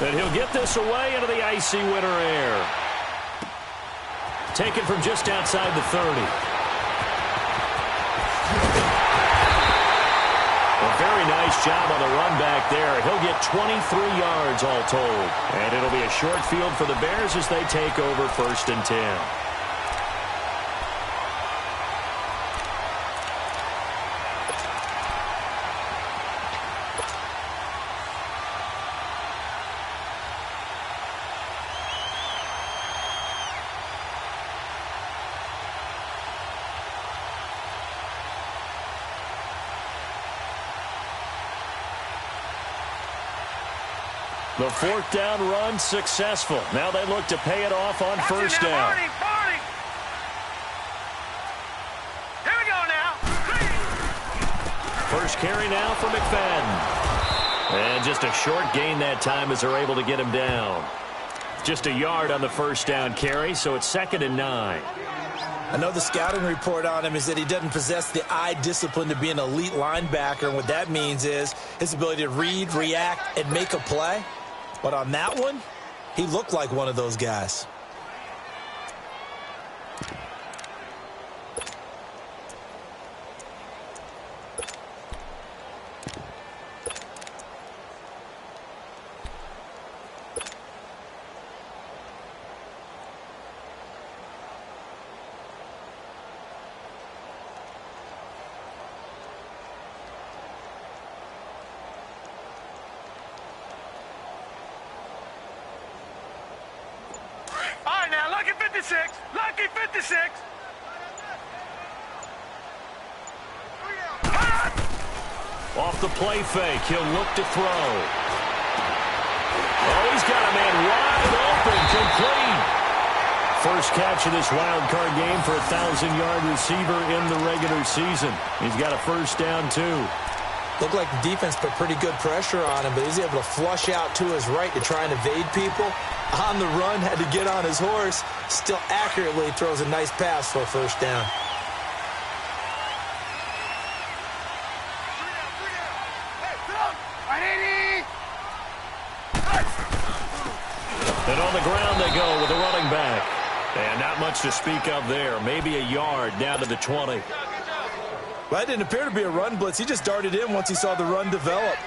And he'll get this away into the icy winter air. Taken from just outside the 30. A very nice job on the run back there. He'll get 23 yards all told. And it'll be a short field for the Bears as they take over 1st and 10. The 4th down run successful. Now they look to pay it off on 1st down. Here we go now. First carry now for McFadden. And just a short gain that time as they're able to get him down. Just a yard on the 1st down carry, so it's 2nd and 9. I know the scouting report on him is that he doesn't possess the eye discipline to be an elite linebacker. And what that means is his ability to read, react, and make a play. But on that one, he looked like one of those guys. Lucky 56. Lucky 56. Off the play fake, he'll look to throw. Oh, he's got a man wide open, complete. First catch of this wild card game for a 1,000-yard receiver in the regular season. He's got a 1st down, too. Looked like the defense put pretty good pressure on him, but he's able to flush out to his right to try and evade people. On the run, had to get on his horse. Still accurately throws a nice pass for a 1st down. And on the ground they go with the running back. And not much to speak of there. Maybe a yard down to the 20. Well, that didn't appear to be a run blitz. He just darted in once he saw the run develop.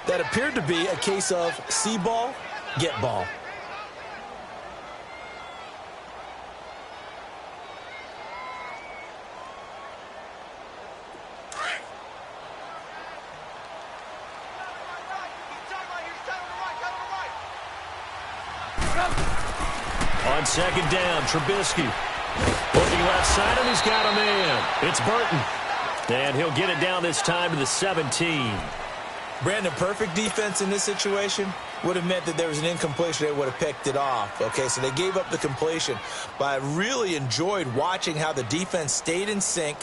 That appeared to be a case of see ball, get ball. On 2nd down, Trubisky. Looking left side, and he's got a man. It's Burton. And he'll get it down this time to the 17. Brandon, perfect defense in this situation would have meant that there was an incompletion. They would have picked it off. Okay, so they gave up the completion. But I really enjoyed watching how the defense stayed in sync,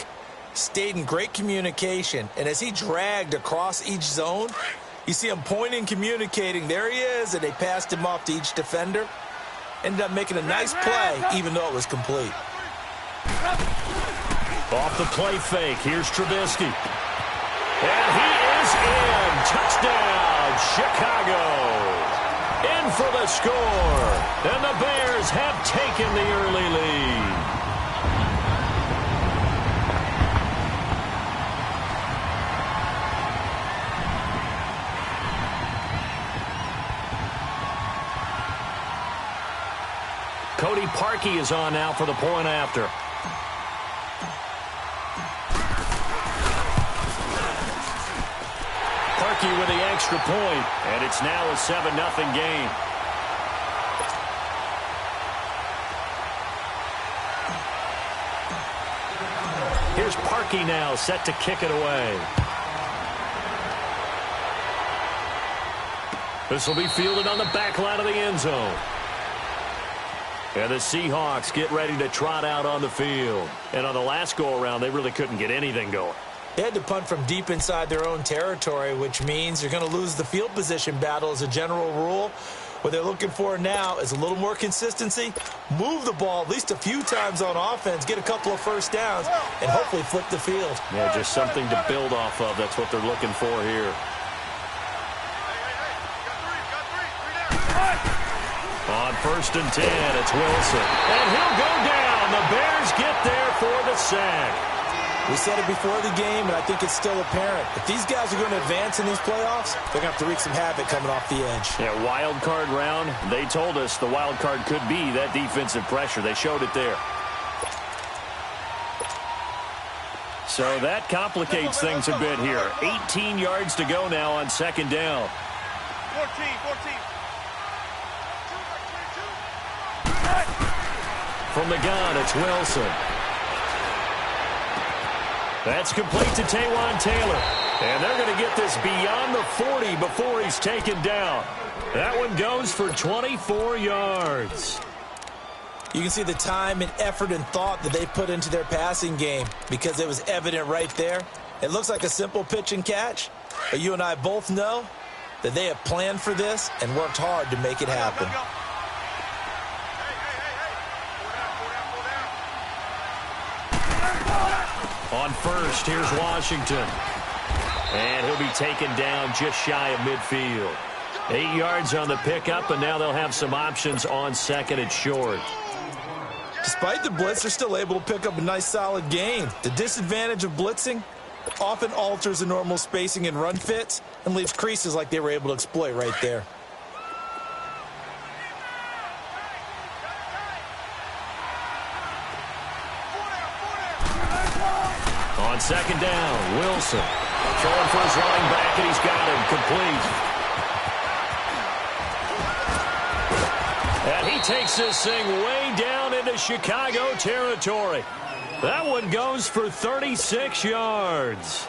stayed in great communication. And as he dragged across each zone, you see him pointing, communicating. There he is, and they passed him off to each defender. Ended up making a nice play, even though it was complete. Off the play fake, here's Trubisky. And he is in. Touchdown, Chicago. In for the score. And the Bears have taken the early lead. Cody Parkey is on now for the point after. Parkey with the extra point, and it's now a 7-0 game. Here's Parkey now, set to kick it away. This will be fielded on the back line of the end zone. And the Seahawks get ready to trot out on the field. And on the last go-around, they really couldn't get anything going. They had to punt from deep inside their own territory, which means you're going to lose the field position battle as a general rule. What they're looking for now is a little more consistency, move the ball at least a few times on offense, get a couple of 1st downs, and hopefully flip the field. Yeah, just something to build off of. That's what they're looking for here. On 1st and 10, it's Wilson. And he'll go down. The Bears get there for the sack. We said it before the game, and I think it's still apparent. If these guys are going to advance in these playoffs, they're going to have to wreak some havoc coming off the edge. Yeah, wild card round. They told us the wild card could be that defensive pressure. They showed it there. So that complicates things a bit here. 18 yards to go now on 2nd down. 14. From the gun, it's Wilson. That's complete to Taywan Taylor. And they're going to get this beyond the 40 before he's taken down. That one goes for 24 yards. You can see the time and effort and thought that they put into their passing game because it was evident right there. It looks like a simple pitch and catch, but you and I both know that they have planned for this and worked hard to make it happen. On 1st, here's Washington. And he'll be taken down just shy of midfield. 8 yards on the pickup, and now they'll have some options on 2nd and short. Despite the blitz, they're still able to pick up a nice solid gain. The disadvantage of blitzing often alters the normal spacing and run fits and leaves creases like they were able to exploit right there. On 2nd down, Wilson throwing for his running back, and he's got him complete. And he takes this thing way down into Chicago territory. That one goes for 36 yards.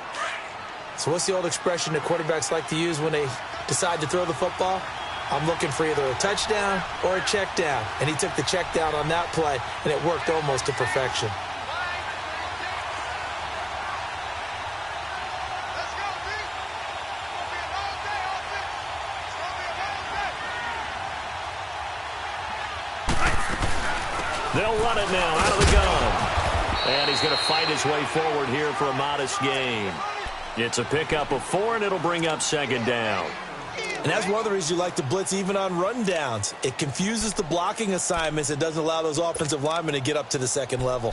So what's the old expression that quarterbacks like to use when they decide to throw the football? I'm looking for either a touchdown or a check down. And he took the check down on that play, and it worked almost to perfection. They'll run it now out of the gun. And he's going to fight his way forward here for a modest gain. It's a pickup of 4, and it'll bring up 2nd down. And that's one of the reasons you like to blitz even on rundowns. It confuses the blocking assignments. It doesn't allow those offensive linemen to get up to the 2nd level.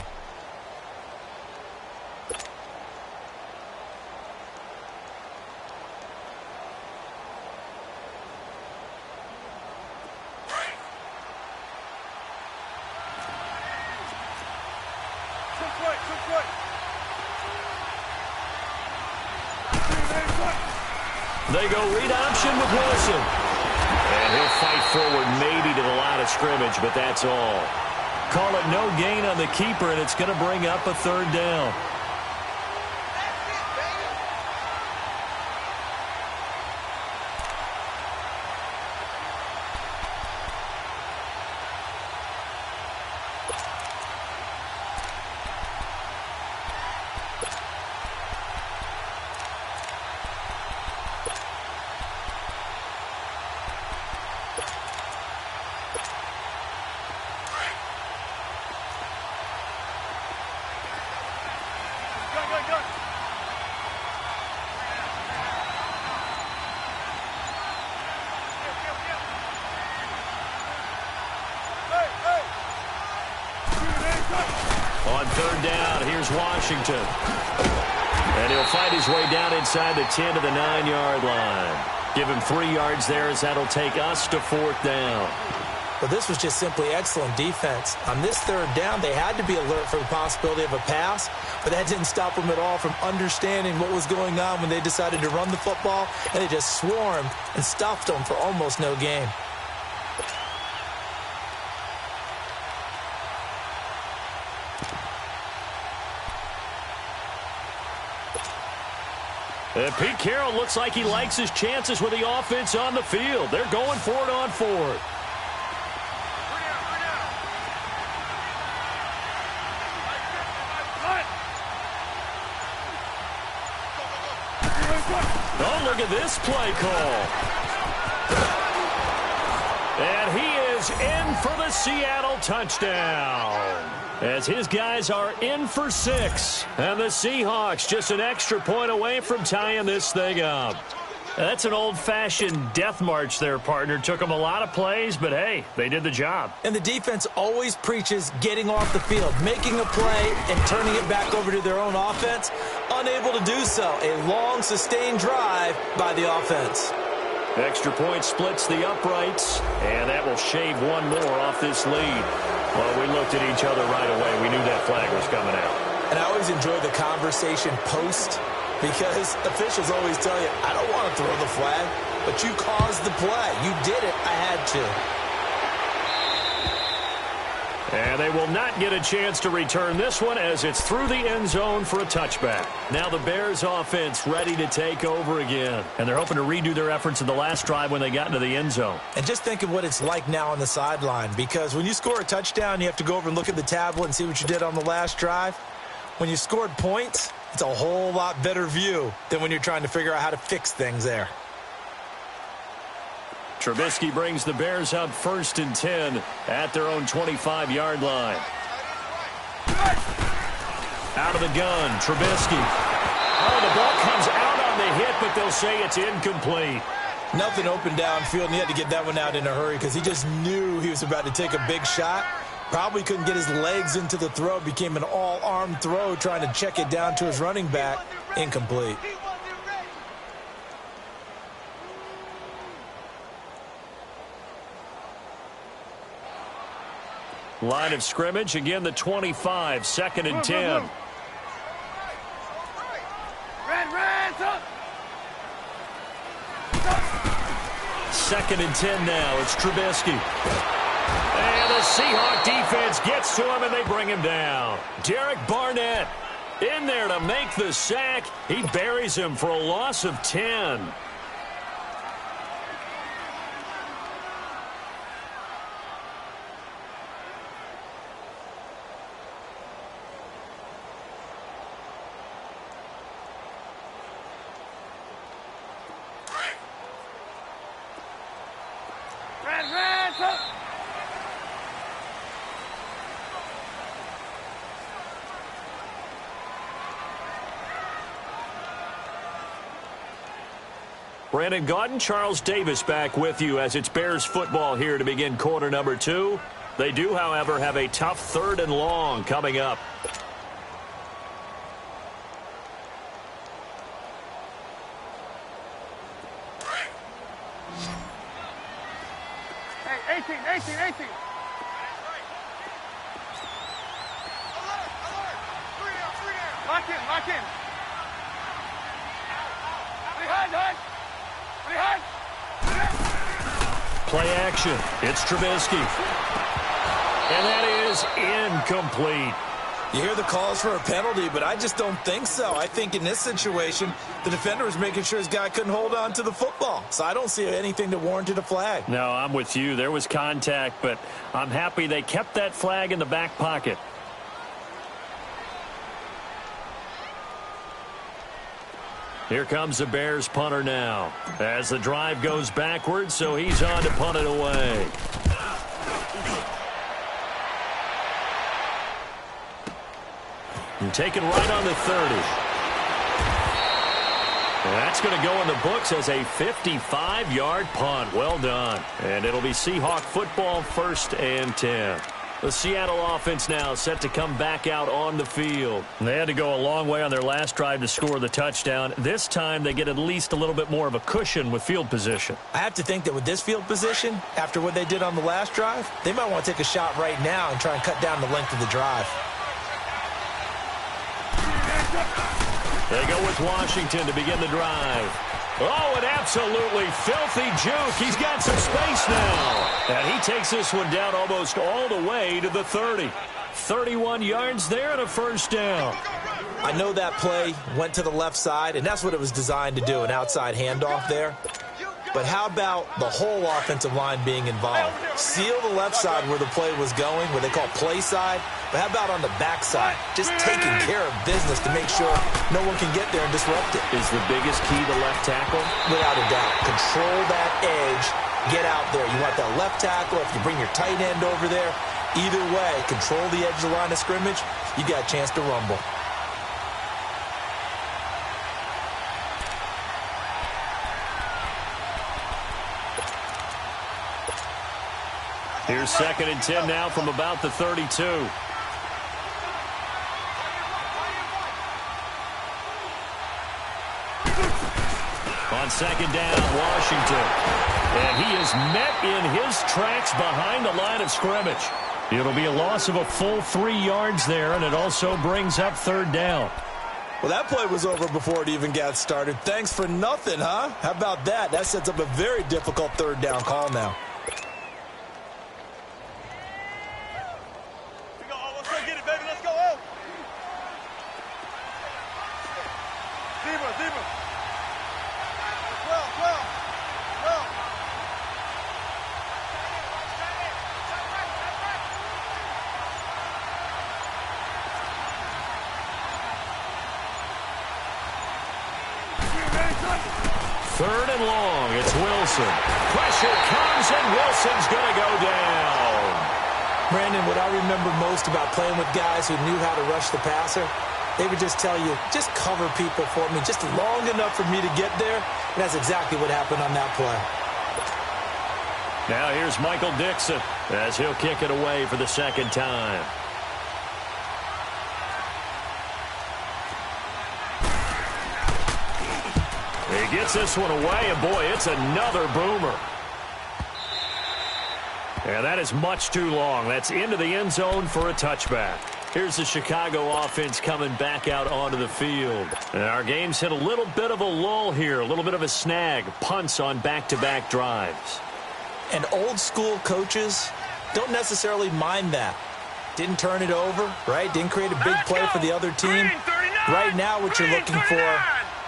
They go read option with Wilson. And he'll fight forward maybe to the line of scrimmage, but that's all. Call it no gain on the keeper, and it's going to bring up a 3rd down. On 3rd down, here's Washington. And he'll fight his way down inside the 10 to the 9-yard line. Give him 3 yards there as that'll take us to 4th down. But this was just simply excellent defense. On this 3rd down, they had to be alert for the possibility of a pass, but that didn't stop them at all from understanding what was going on when they decided to run the football, and they just swarmed and stuffed them for almost no gain. And Pete Carroll looks like he likes his chances with the offense on the field. They're going for it on 4th. Oh, look at this play call. And he is in for the Seattle touchdown. As his guys are in for 6. And the Seahawks just an extra point away from tying this thing up. That's an old-fashioned death march there, partner. Took them a lot of plays, but hey, they did the job. And the defense always preaches getting off the field, making a play, and turning it back over to their own offense. Unable to do so. A long, sustained drive by the offense. Extra point splits the uprights, and that will shave one more off this lead. Well, we looked at each other right away. We knew that flag was coming out. And I always enjoy the conversation post, because officials always tell you, I don't want to throw the flag, but you caused the play. You did it. I had to. And they will not get a chance to return this one as it's through the end zone for a touchback. Now the Bears offense ready to take over again. And they're hoping to redo their efforts in the last drive when they got into the end zone. And just think of what it's like now on the sideline, because when you score a touchdown, you have to go over and look at the tablet and see what you did on the last drive. When you scored points, it's a whole lot better view than when you're trying to figure out how to fix things there. Trubisky brings the Bears up 1st and 10 at their own 25-yard line. Out of the gun, Trubisky. Oh, the ball comes out on the hit, but they'll say it's incomplete. Nothing open downfield, and he had to get that one out in a hurry because he just knew he was about to take a big shot. Probably couldn't get his legs into the throw. Became an all-arm throw trying to check it down to his running back. Incomplete. Line of scrimmage, again the 25, 2nd and 10. Second and 10 now. It's Trubisky. And the Seahawk defense gets to him, and they bring him down. Derek Barnett in there to make the sack. He buries him for a loss of 10. Brandon Gaudin, Charles Davis back with you as it's Bears football here to begin quarter number 2. They do, however, have a tough 3rd and long coming up. Hey, 18. Alert. Three down. Lock in. Behind. Play action. It's Trubisky. And that is incomplete. You hear the calls for a penalty, but I just don't think so. I think in this situation, the defender was making sure his guy couldn't hold on to the football. So I don't see anything that warranted a flag. No, I'm with you. There was contact, but I'm happy they kept that flag in the back pocket. Here comes the Bears punter now as the drive goes backwards, so he's on to punt it away. And taken right on the 30. And that's going to go in the books as a 55-yard punt. Well done. And it'll be Seahawk football 1st and 10. The Seattle offense now set to come back out on the field. They had to go a long way on their last drive to score the touchdown. This time they get at least a little bit more of a cushion with field position. I have to think that with this field position, after what they did on the last drive, they might want to take a shot right now and try and cut down the length of the drive. They go with Washington to begin the drive. Oh, an absolutely filthy juke. He's got some space now. And he takes this one down almost all the way to the 30. 31 yards there and a 1st down. I know that play went to the left side, and that's what it was designed to do, an outside handoff there. But how about the whole offensive line being involved? Seal the left side where the play was going, what they call play side. But how about on the back side? Just taking care of business to make sure no one can get there and disrupt it. Is the biggest key the left tackle? Without a doubt. Control that edge. Get out there. You want that left tackle. If you bring your tight end over there, either way, control the edge of the line of scrimmage, you got a chance to rumble. Here's 2nd and 10 now from about the 32. On 2nd down, Washington. And he is met in his tracks behind the line of scrimmage. It'll be a loss of a full 3 yards there, and it also brings up 3rd down. Well, that play was over before it even got started. Thanks for nothing, huh? How about that? That sets up a very difficult 3rd down call now. Let's go get it, baby. Let's go. Oh. Deeper. 12. 3rd and long. It's Wilson. Pressure comes, and Wilson's going to go down. Brandon, what I remember most about playing with guys who knew how to rush the passer, they would just tell you, just cover people for me, just long enough for me to get there. And that's exactly what happened on that play. Now here's Michael Dixon as he'll kick it away for the 2nd time. He gets this one away, and boy, it's another boomer. And that is much too long. That's into the end zone for a touchback. Here's the Chicago offense coming back out onto the field. And our game's hit a little bit of a lull here, a little bit of a snag. Punts on back-to-back drives. And old school coaches don't necessarily mind that. Didn't turn it over, right? Didn't create a big play for the other team. Right now what you're looking for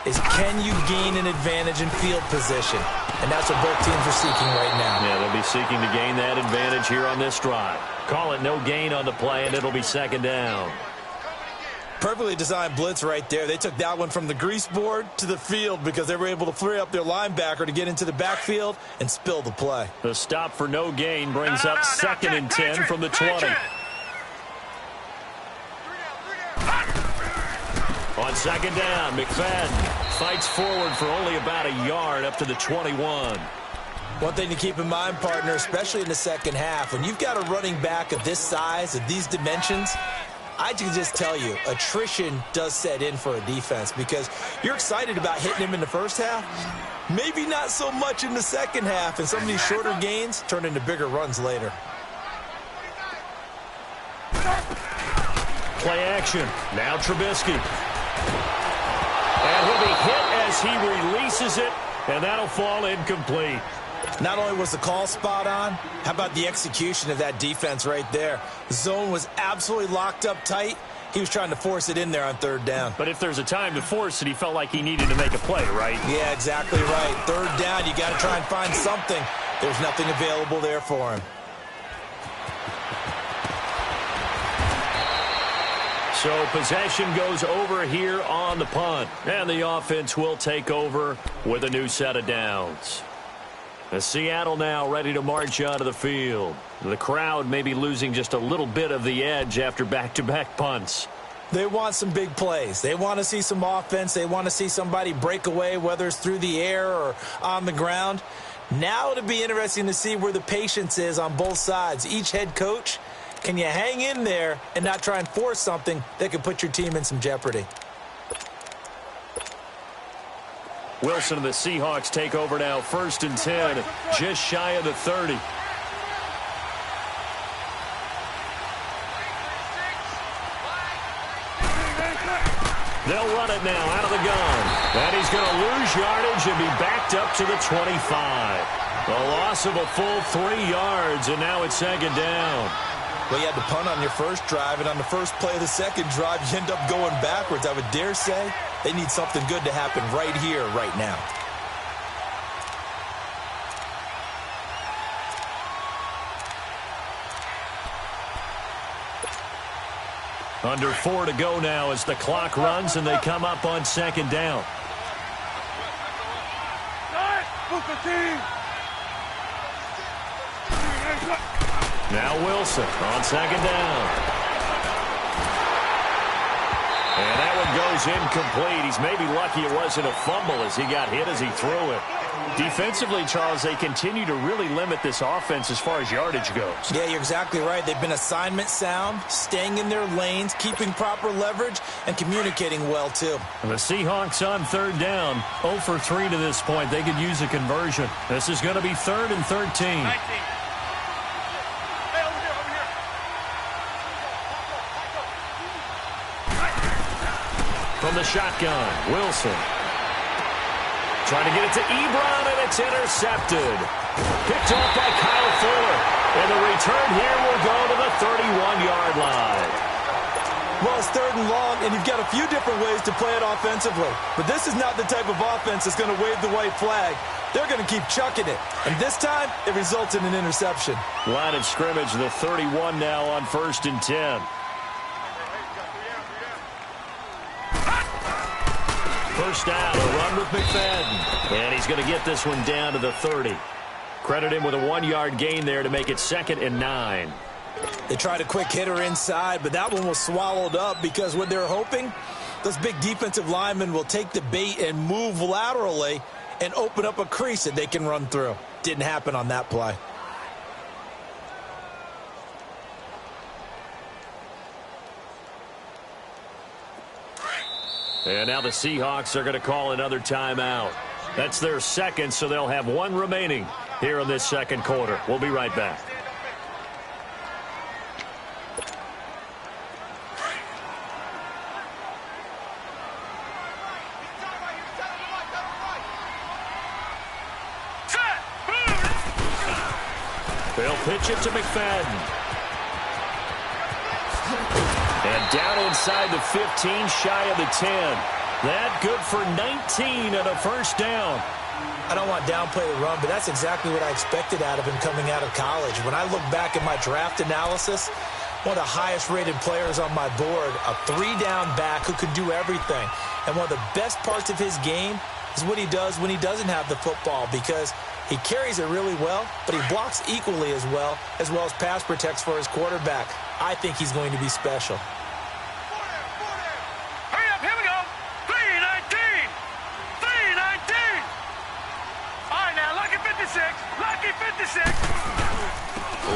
is, can you gain an advantage in field position? And that's what both teams are seeking right now. Yeah, they'll be seeking to gain that advantage here on this drive. Call it no gain on the play, and it'll be 2nd down. Perfectly designed blitz right there. They took that one from the grease board to the field because they were able to free up their linebacker to get into the backfield and spill the play. The stop for no gain brings up 2nd and 10 from the 20. On 2nd down, McFadden fights forward for only about a yard up to the 21. One thing to keep in mind, partner, especially in the second half, when you've got a running back of this size, of these dimensions, I can just tell you, attrition does set in for a defense because you're excited about hitting him in the first half. Maybe not so much in the second half, and some of these shorter gains turn into bigger runs later. Play action. Now Trubisky. And he'll be hit as he releases it, and that'll fall incomplete. Not only was the call spot on, how about the execution of that defense right there? The zone was absolutely locked up tight. He was trying to force it in there on 3rd down. But if there's a time to force it, he felt like he needed to make a play, right? Yeah, exactly right. 3rd down, you got to try and find something. There's nothing available there for him. So possession goes over here on the punt. And the offense will take over with a new set of downs. Seattle now ready to march onto the field. The crowd may be losing just a little bit of the edge after back-to-back punts. They want some big plays. They want to see some offense. They want to see somebody break away, whether it's through the air or on the ground. Now it'll be interesting to see where the patience is on both sides. Each head coach, can you hang in there and not try and force something that could put your team in some jeopardy? Wilson and the Seahawks take over now, 1st and 10, just shy of the 30. They'll run it now out of the gun. And he's going to lose yardage and be backed up to the 25. A loss of a full 3 yards, and now it's 2nd down. Well, you had to punt on your first drive, and on the first play of the second drive, you end up going backwards. I would dare say they need something good to happen right here, right now. Under 4 to go now as the clock runs, and they come up on 2nd down. Now Wilson on 2nd down. And that one goes incomplete. He's maybe lucky it wasn't a fumble as he got hit as he threw it. Defensively, Charles, they continue to really limit this offense as far as yardage goes. Yeah, you're exactly right. They've been assignment sound, staying in their lanes, keeping proper leverage, and communicating well, too. And the Seahawks on third down, 0 for 3 to this point. They could use a conversion. This is going to be 3rd and 13. 19. From the shotgun, Wilson. Trying to get it to Ebron, and it's intercepted. Picked off by Kyle Fuller. And the return here will go to the 31-yard line. Well, it's 3rd and long, and you've got a few different ways to play it offensively. But this is not the type of offense that's going to wave the white flag. They're going to keep chucking it. And this time, it results in an interception. Line of scrimmage, the 31 now on 1st and 10. First down, a run with McFadden. And he's going to get this one down to the 30. Credit him with a 1-yard gain there to make it 2nd and 9. They tried a quick hitter inside, but that one was swallowed up because what they're hoping, those big defensive linemen will take the bait and move laterally and open up a crease that they can run through. Didn't happen on that play. And now the Seahawks are going to call another timeout. That's their second, so they'll have one remaining here in this second quarter. We'll be right back. They'll pitch it to McFadden. And down inside the 15, shy of the 10. That good for 19 and a first down. I don't want to downplay the run, but that's exactly what I expected out of him coming out of college. When I look back at my draft analysis, one of the highest-rated players on my board, a 3-down back who could do everything. And one of the best parts of his game is what he does when he doesn't have the football, because he carries it really well, but he blocks equally as well as pass protects for his quarterback. I think he's going to be special. Hurry up, here we go. 319. 319. All right, now, lucky 56. Lucky 56.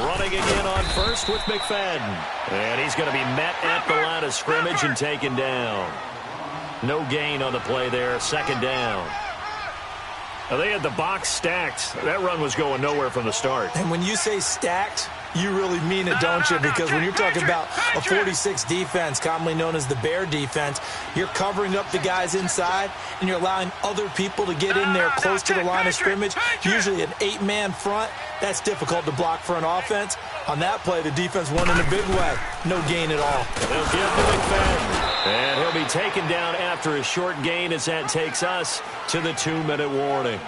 Running again on first with McFadden. And he's going to be met at the line of scrimmage and taken down. No gain on the play there, 2nd down. Now, they had the box stacked. That run was going nowhere from the start. And when you say stacked, you really mean it, don't you? Because when you're talking about a 46 defense, commonly known as the Bear defense, you're covering up the guys inside, and you're allowing other people to get in there close to the line of scrimmage, usually an 8-man front. That's difficult to block for an offense. On that play, the defense won in a big way. No gain at all. They'll give to McFadden. And he'll be taken down after a short gain as that takes us to the 2-minute warning.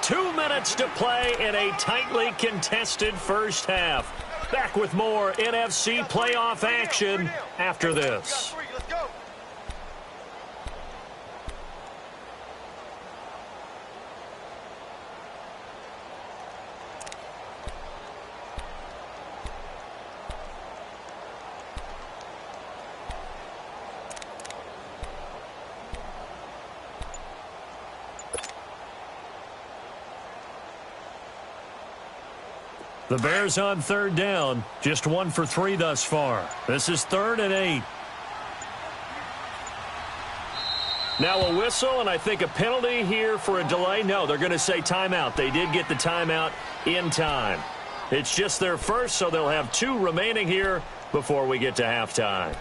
2 minutes to play in a tightly contested first half. Back with more NFC playoff action after this. Let's go. The Bears on 3rd down, just 1 for 3 thus far. This is 3rd and 8. Now a whistle, and I think a penalty here for a delay. No, they're going to say timeout. They did get the timeout in time. It's just their first, so they'll have 2 remaining here before we get to halftime.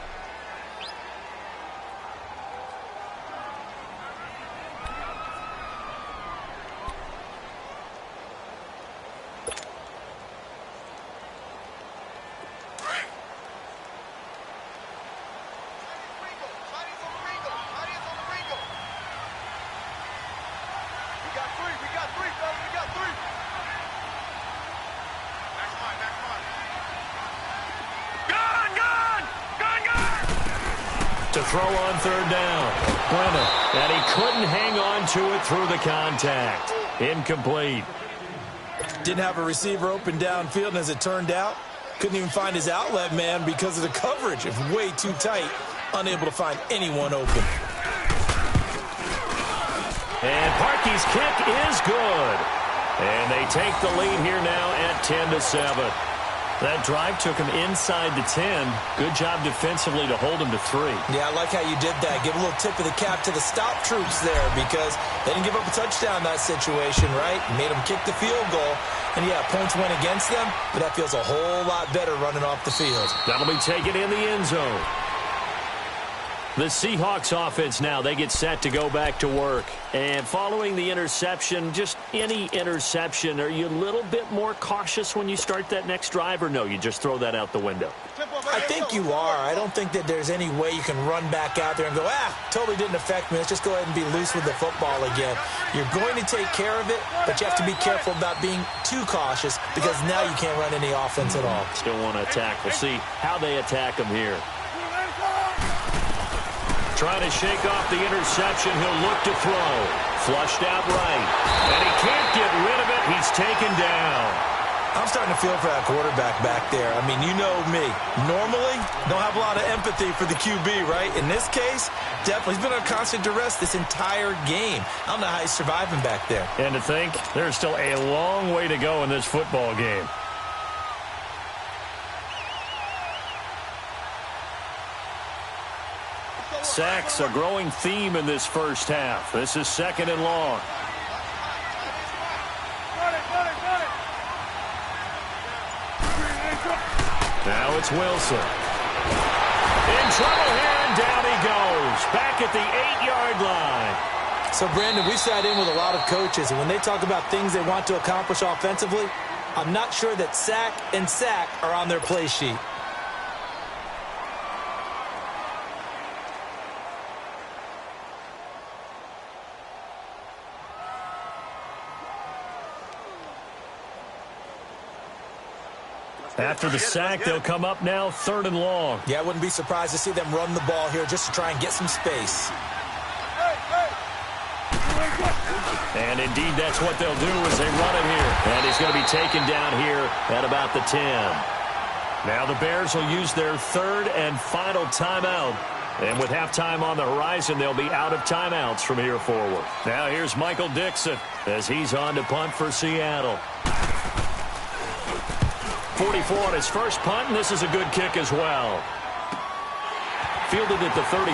To throw on 3rd down. Brennan, and he couldn't hang on to it through the contact. Incomplete. Didn't have a receiver open downfield, and as it turned out, couldn't even find his outlet man because of the coverage. It's way too tight unable to find anyone open. And Parkey's kick is good. And they take the lead here now at 10-7. That drive took him inside the 10. Good job defensively to hold him to 3. Yeah, I like how you did that. Give a little tip of the cap to the stop troops there because they didn't give up a touchdown in that situation, right? Made them kick the field goal. And, yeah, points went against them, but that feels a whole lot better running off the field. That'll be taken in the end zone. The Seahawks offense now, they get set to go back to work. And following the interception, just any interception, are you a little bit more cautious when you start that next drive, or no, you just throw that out the window? I think you are. I don't think that there's any way you can run back out there and go, totally didn't affect me. Let's just go ahead and be loose with the football again. You're going to take care of it, but you have to be careful about being too cautious because now you can't run any offense at all. Still want to attack. We'll see how they attack him here. Trying to shake off the interception. He'll look to throw. Flushed out right. And he can't get rid of it. He's taken down. I'm starting to feel for that quarterback back there. I mean, you know me. Normally, don't have a lot of empathy for the QB, right? In this case, definitely. He's been on constant duress this entire game. I don't know how he's surviving back there. And to think, there's still a long way to go in this football game. Sacks, a growing theme in this first half. This is 2nd and long. Now it's Wilson. In trouble here, and down he goes. Back at the 8-yard line. So, Brandon, we sat in with a lot of coaches, and when they talk about things they want to accomplish offensively, I'm not sure that sack and sack are on their play sheet. After the sack, they'll come up now 3rd and long. Yeah, I wouldn't be surprised to see them run the ball here just to try and get some space. And indeed, that's what they'll do as they run it here. And he's going to be taken down here at about the 10. Now the Bears will use their 3rd and final timeout. And with halftime on the horizon, they'll be out of timeouts from here forward. Now here's Michael Dixon as he's on to punt for Seattle. 44 on his first punt, and this is a good kick as well. Fielded at the 33.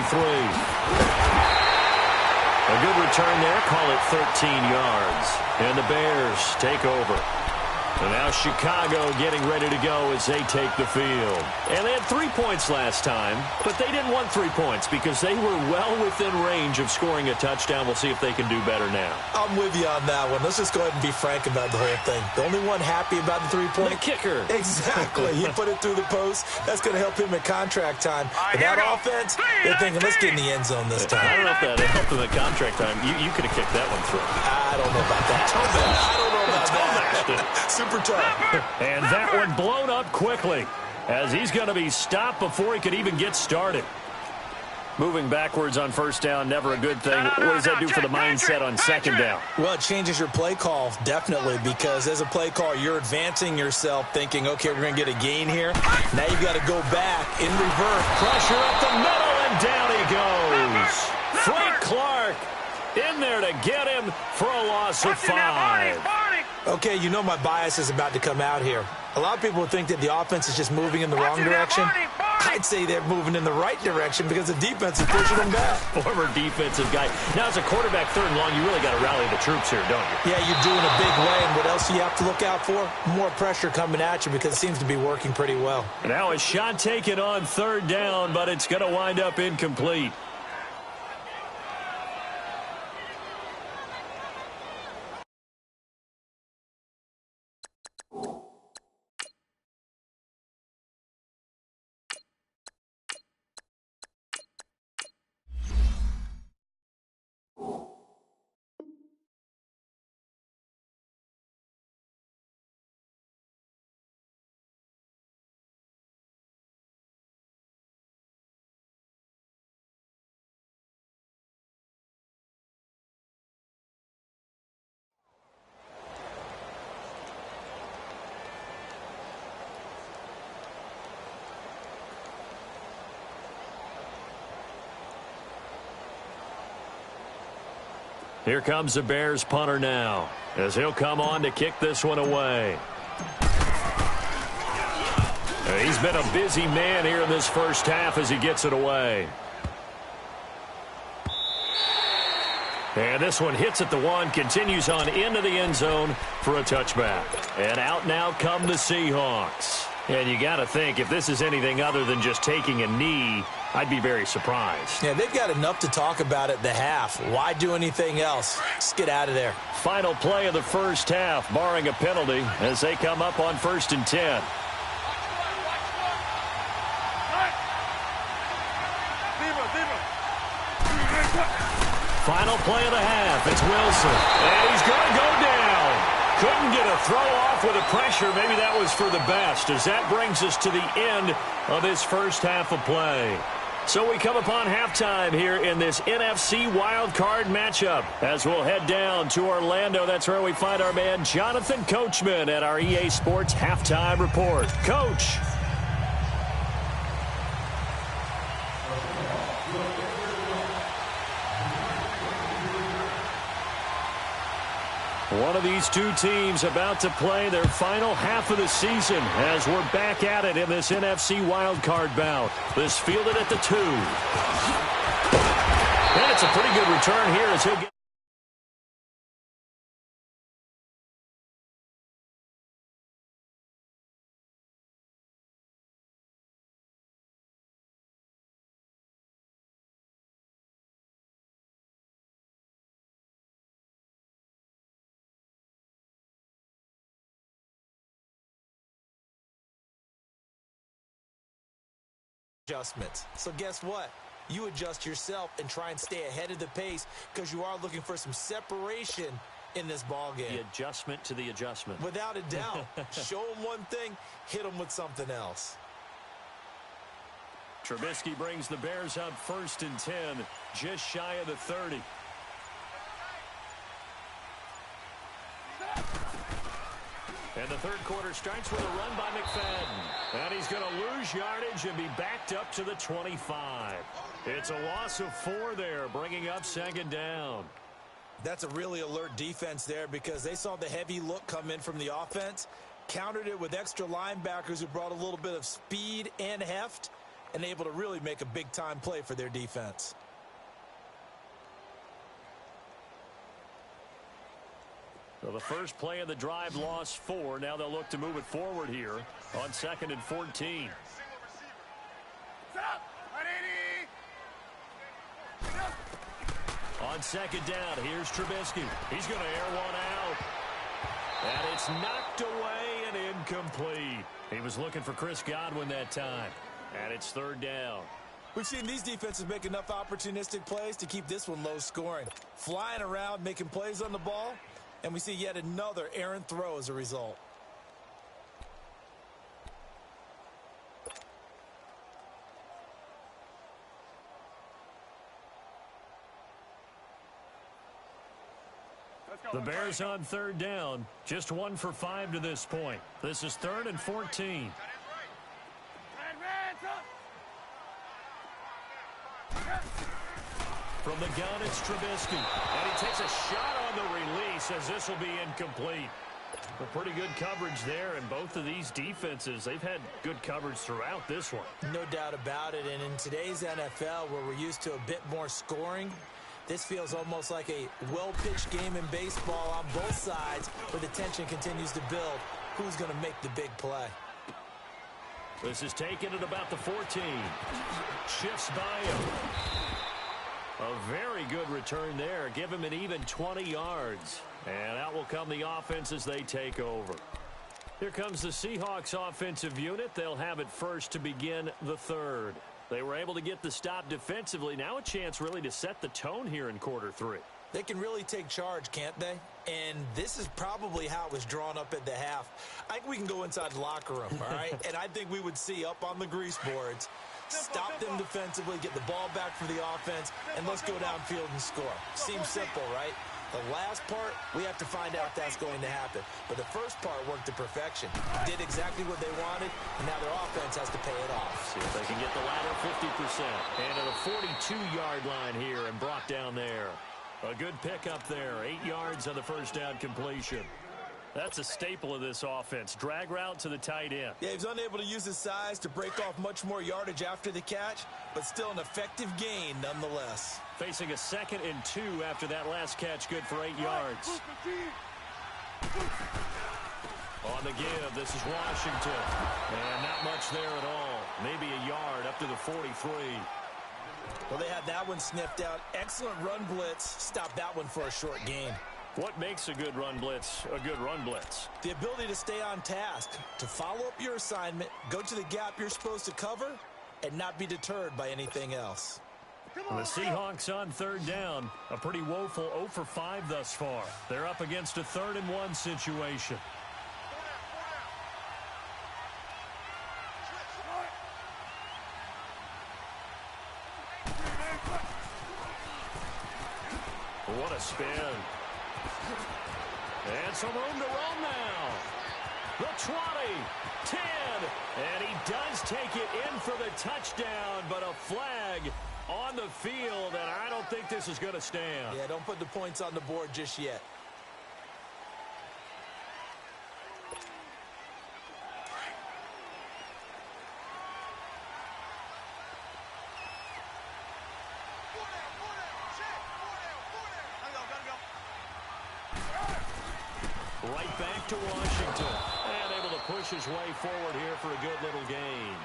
A good return there, call it 13 yards. And the Bears take over. And now Chicago getting ready to go as they take the field. And they had 3 points last time, but they didn't want 3 points because they were well within range of scoring a touchdown. We'll see if they can do better now. I'm with you on that one. Let's just go ahead and be frank about the whole thing. The only one happy about the 3-point? The kicker. Exactly. He put it through the post. That's going to help him at contract time. But that offense, they're thinking, let's get in the end zone this time. I don't know if that helped him at contract time. You could have kicked that one through. I don't know about that. I don't know about that. Super tough. And that one blown up quickly as he's going to be stopped before he could even get started. Moving backwards on first down, never a good thing. What does that do for the mindset on second down? Well, it changes your play call, definitely, because as a play call, you're advancing yourself thinking, okay, we're going to get a gain here. Now you've got to go back in reverse. Pressure up the middle, and down he goes. Frank Clark in there to get him for a loss of 5. Okay, you know my bias is about to come out here. A lot of people would think that the offense is just moving in the wrong direction. I'd say they're moving in the right direction because the defense is pushing them back. Former defensive guy. Now, as a quarterback, 3rd and long, you really got to rally the troops here, don't you? Yeah, you're doing a big way, and what else do you have to look out for? More pressure coming at you because it seems to be working pretty well. Now a shot taken on 3rd down, but it's going to wind up incomplete. Here comes the Bears punter now, as he'll come on to kick this one away. He's been a busy man here in this first half as he gets it away. And this one hits at the one, continues on into the end zone for a touchback. And out now come the Seahawks. And you got to think, if this is anything other than just taking a knee, I'd be very surprised. Yeah, they've got enough to talk about at the half. Why do anything else? Just get out of there. Final play of the first half, barring a penalty, as they come up on 1st and 10. Final play of the half. It's Wilson. And he's going to go down. Couldn't get a throw off with the pressure. Maybe that was for the best, as that brings us to the end of this first half of play. So we come upon halftime here in this NFC wildcard matchup, as we'll head down to Orlando. That's where we find our man Jonathan Coachman at our EA Sports Halftime Report. Coach. One of these two teams about to play their final half of the season as we're back at it in this NFC wildcard bout. This fielded at the 2. And it's a pretty good return here as he'll get. Adjustments. So guess what? You adjust yourself and try and stay ahead of the pace because you are looking for some separation in this ball game. The adjustment to the adjustment. Without a doubt. Show them one thing, hit them with something else. Trubisky brings the Bears up 1st and 10, just shy of the 30. And the third quarter starts with a run by McFadden. And he's going to lose yardage and be backed up to the 25. It's a loss of 4 there, bringing up 2nd down. That's a really alert defense there because they saw the heavy look come in from the offense, countered it with extra linebackers who brought a little bit of speed and heft, and able to really make a big-time play for their defense. So the first play of the drive lost 4. Now they'll look to move it forward here on 2nd and 14. On 2nd down, here's Trubisky. He's going to air one out. And it's knocked away and incomplete. He was looking for Chris Godwin that time. And it's 3rd down. We've seen these defenses make enough opportunistic plays to keep this one low scoring. Flying around, making plays on the ball. And we see yet another errant throw as a result. The Bears on 3rd down. Just 1 for 5 to this point. This is 3rd and 14. From the gun, it's Trubisky. And he takes a shot on the release as this will be incomplete. A pretty good coverage there, and both of these defenses, they've had good coverage throughout this one. No doubt about it, and in today's NFL, where we're used to a bit more scoring, this feels almost like a well-pitched game in baseball on both sides, where the tension continues to build. Who's going to make the big play? This is taken at about the 14. Shifts by him. A very good return there. Give him an even 20 yards. And out will come the offense as they take over. Here comes the Seahawks offensive unit. They'll have it first to begin the 3rd. They were able to get the stop defensively. Now a chance really to set the tone here in quarter 3. They can really take charge, can't they? And this is probably how it was drawn up at the half. I think we can go inside the locker room, all right? And I think we would see up on the grease boards, stop them defensively, get the ball back for the offense, and let's go downfield and score. Seems simple, right? The last part, we have to find out if that's going to happen. But the first part worked to perfection. Did exactly what they wanted, and now their offense has to pay it off. See if they can get the latter 50%. And to the 42-yard line here and brought down there. A good pickup there. 8 yards on the first down completion. That's a staple of this offense. Drag route to the tight end. Yeah, he was unable to use his size to break off much more yardage after the catch, but still an effective gain nonetheless. Facing a 2nd and 2 after that last catch, good for 8 yards. On the give, this is Washington. And not much there at all. Maybe a yard up to the 43. Well, they had that one sniffed out. Excellent run blitz. Stopped that one for a short gain. What makes a good run blitz a good run blitz? The ability to stay on task, to follow up your assignment, go to the gap you're supposed to cover, and not be deterred by anything else. The Seahawks on 3rd down. A pretty woeful 0 for 5 thus far. They're up against a 3rd and 1 situation. What a spin. And some room to run now. The 20, 10, and he does take it in for the touchdown, but a flag on the field, and I don't think this is going to stand. Yeah, don't put the points on the board just yet. Right back to Washington. And able to push his way forward here for a good little gain.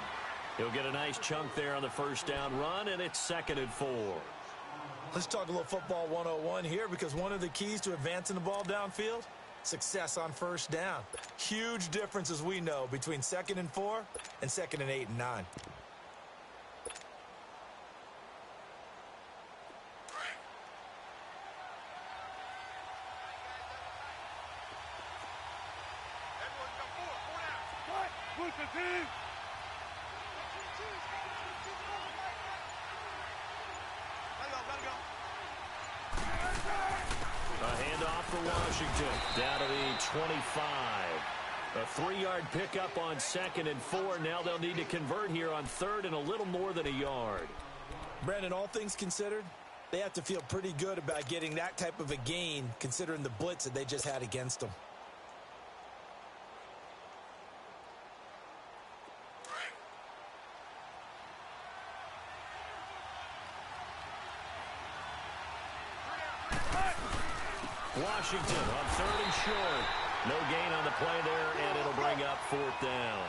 He'll get a nice chunk there on the first down run, and it's 2nd and 4. Let's talk a little football 101 here, because one of the keys to advancing the ball downfield, success on first down. Huge difference, as we know, between 2nd and 4 and 2nd and 8 and 9. A handoff for Washington down to the 25. A 3-yard pickup on 2nd and 4. Now they'll need to convert here on 3rd and a little more than a yard. Brandon, all things considered, they have to feel pretty good about getting that type of a gain, considering the blitz that they just had against them. Washington on 3rd and short. No gain on the play there, and it'll bring up 4th down.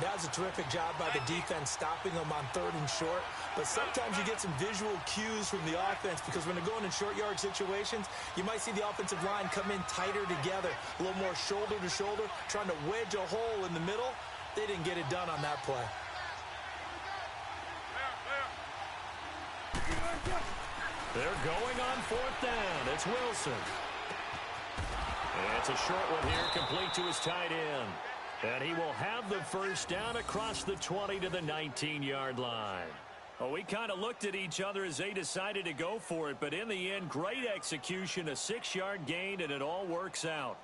That was a terrific job by the defense stopping them on 3rd and short. But sometimes you get some visual cues from the offense, because when they're going in short yard situations, you might see the offensive line come in tighter together, a little more shoulder to shoulder, trying to wedge a hole in the middle. They didn't get it done on that play. They're going on 4th down. It's Wilson. And it's a short one here, complete to his tight end. And he will have the first down across the 20 to the 19-yard line. Well, we kind of looked at each other as they decided to go for it, but in the end, great execution, a 6-yard gain, and it all works out.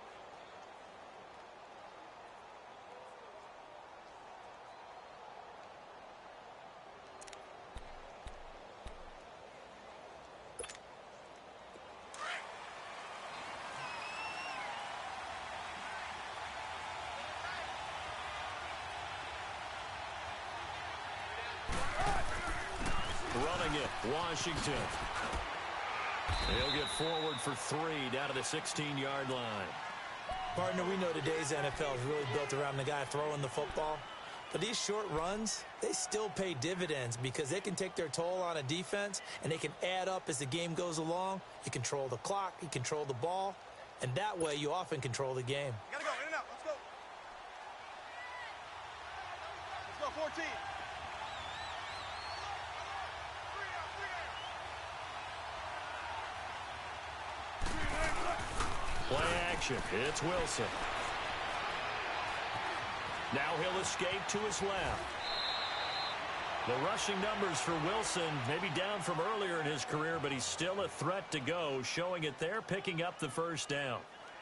Running it, Washington. He'll get forward for 3 down to the 16-yard line. Partner, we know today's NFL is really built around the guy throwing the football. But these short runs, they still pay dividends, because they can take their toll on a defense, and they can add up as the game goes along. You control the clock, you control the ball, and that way you often control the game. Gotta go, in and out, let's go. Let's go, 14. Play action. It's Wilson. Now he'll escape to his left. The rushing numbers for Wilson maybe down from earlier in his career, but he's still a threat to go, showing it there, picking up the first down.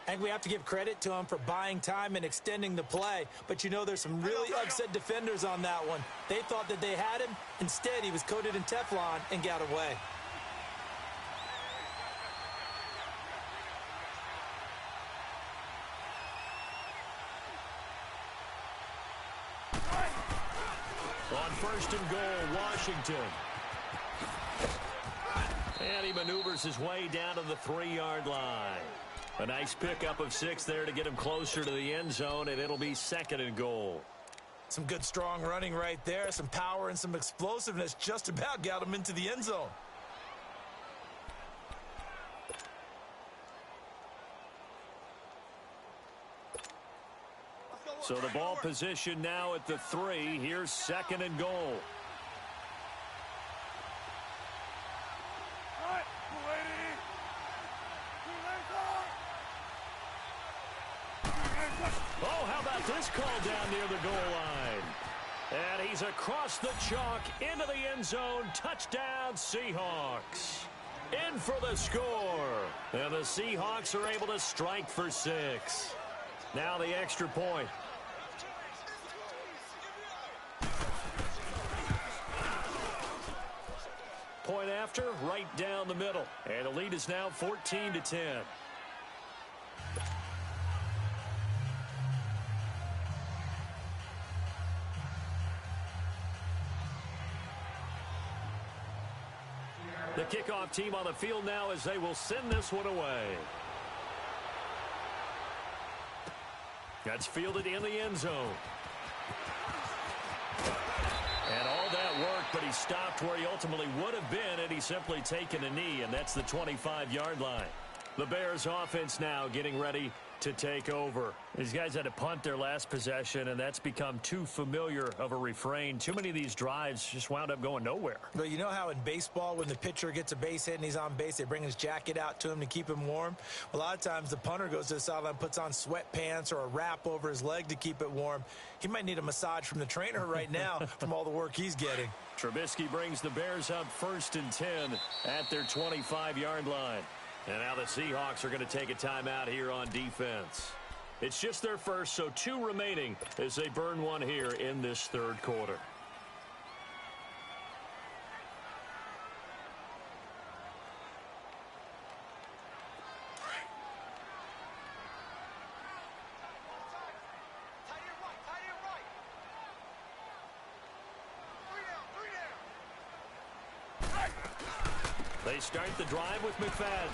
I think we have to give credit to him for buying time and extending the play. But, you know, there's some really upset defenders on that one. They thought that they had him. Instead, he was coated in Teflon and got away. On first and goal, Washington. And he maneuvers his way down to the 3-yard line. A nice pickup of 6 there to get him closer to the end zone, and it'll be second and goal. Some good, strong running right there. Some power and some explosiveness just about got him into the end zone. So the ball position now at the 3. Here's second and goal. Oh, how about this call down near the goal line? And he's across the chalk into the end zone. Touchdown, Seahawks. In for the score. And the Seahawks are able to strike for 6. Now the extra point. Point after, right down the middle. And the lead is now 14-10. The kickoff team on the field now as they will send this one away. That's fielded in the end zone. And all that work, but he stopped where he ultimately would have been had he simply taken a knee, and that's the 25-yard line. The Bears offense now getting ready to take over. These guys had to punt their last possession, and that's become too familiar of a refrain. Too many of these drives just wound up going nowhere. But you know how in baseball, when the pitcher gets a base hit and he's on base, they bring his jacket out to him to keep him warm? A lot of times the punter goes to the sideline, puts on sweatpants or a wrap over his leg to keep it warm. He might need a massage from the trainer right now from all the work he's getting. Trubisky brings the Bears up first and 10 at their 25-yard line. And now the Seahawks are going to take a timeout here on defense. It's just their first, so 2 remaining as they burn one here in this third quarter. They start the drive with McFadden.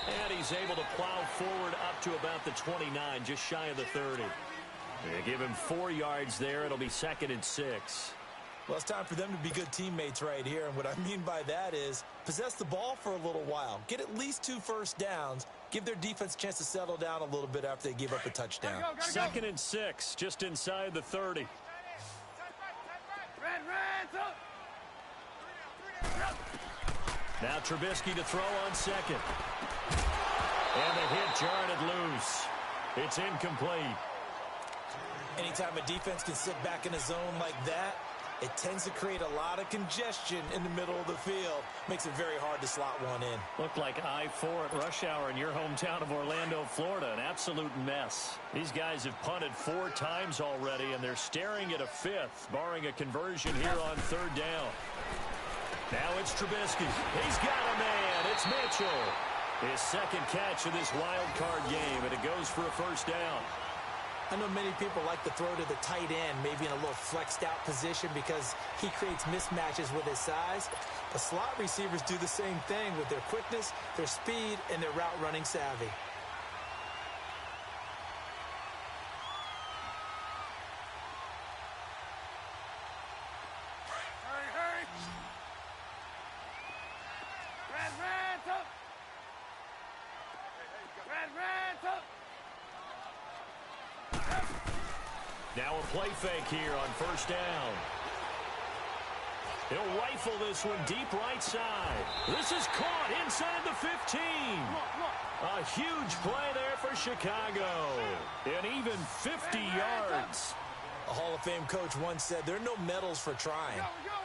And he's able to plow forward up to about the 29, just shy of the 30. They give him 4 yards there. It'll be second and 6. Well, it's time for them to be good teammates right here. And what I mean by that is possess the ball for a little while. Get at least 2 first downs. Give their defense a chance to settle down a little bit after they give up a touchdown. Second and 6, just inside the 30. Now Trubisky to throw on second. And the hit jarred it loose. It's incomplete. Anytime a defense can sit back in a zone like that, it tends to create a lot of congestion in the middle of the field. Makes it very hard to slot one in. Looked like I-4 at rush hour in your hometown of Orlando, Florida. An absolute mess. These guys have punted 4 times already, and they're staring at a 5th, barring a conversion here on third down. Now it's Trubisky. He's got a man. It's Mitchell. His second catch of this wild card game, and it goes for a first down. I know many people like to throw to the tight end, maybe in a little flexed out position because he creates mismatches with his size. The slot receivers do the same thing with their quickness, their speed, and their route running savvy. Now a play fake here on first down. He'll rifle this one deep right side. This is caught inside the 15. A huge play there for Chicago. And even 50 yards. A Hall of Fame coach once said there are no medals for trying.